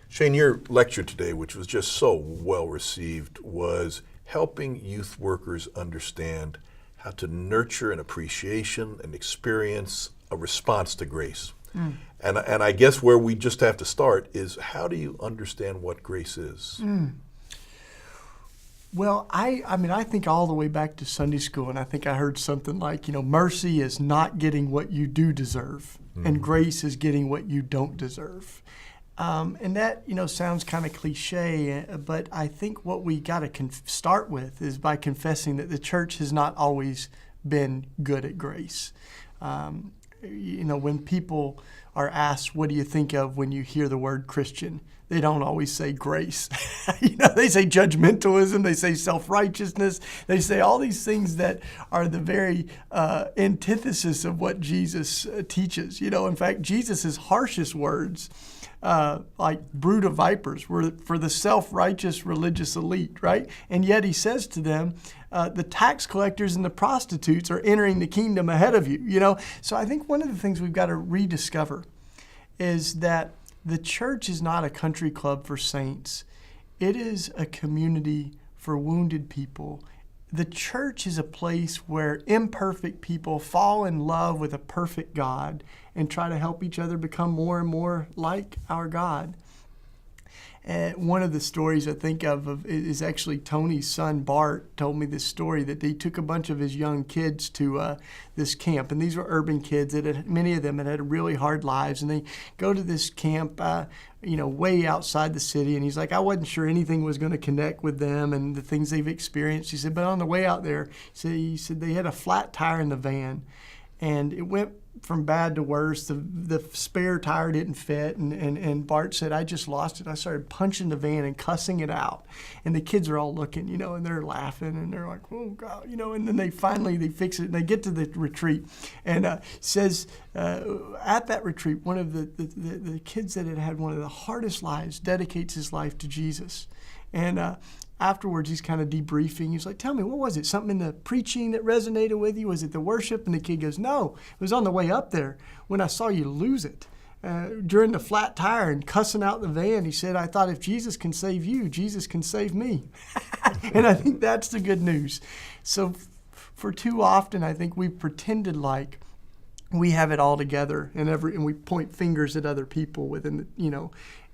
Shane, your lecture today, which was just so well received, was helping youth workers understand how to nurture an appreciation and experience a response to grace. And I guess where we just have to start is, how do you understand what grace is? Well, I think all the way back to Sunday school, and I think I heard something like, mercy is not getting what you do deserve, and grace is getting what you don't deserve. And that, sounds kind of cliche, but I think what we got to start with is by confessing that the church has not always been good at grace. When people are asked, what do you think of when you hear the word Christian? They don't always say grace. They say judgmentalism, they say self-righteousness, they say all these things that are the very antithesis of what Jesus teaches. In fact, Jesus' harshest words, like brood of vipers, were for the self-righteous religious elite, right? And yet he says to them, the tax collectors and the prostitutes are entering the kingdom ahead of you, So I think one of the things we've got to rediscover is that the church is not a country club for saints. It is a community for wounded people. The church is a place where imperfect people fall in love with a perfect God and try to help each other become more and more like our God. One of the stories I think of is actually Tony's son, Bart, told me this story that he took a bunch of his young kids to this camp. And these were urban kids that many of them had really hard lives. And they go to this camp, way outside the city. And he's like, I wasn't sure anything was going to connect with them and the things they've experienced. He said, but on the way out there, he said they had a flat tire in the van. And it went from bad to worse. The spare tire didn't fit, and Bart said, I just lost it. I started punching the van and cussing it out. And the kids are all looking, and they're laughing, and they're like, oh, God, and then they fix it, and they get to the retreat. And says, at that retreat, one of the kids that had one of the hardest lives dedicates his life to Jesus. And afterwards, he's kind of debriefing. He's like, tell me, what was it? Something in the preaching that resonated with you? Was it the worship? And the kid goes, no, it was on the way up there when I saw you lose it. During the flat tire and cussing out the van, he said, I thought if Jesus can save you, Jesus can save me. And I think that's the good news. So for too often, I think we've pretended like we have it all together and we point fingers at other people within the,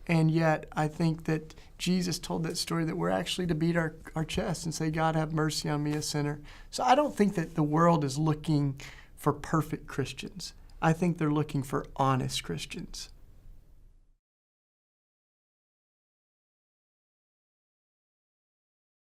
and yet I think that Jesus told that story that we're actually to beat our chest and say, God, have mercy on me, a sinner. So I don't think that the world is looking for perfect Christians. I think they're looking for honest Christians.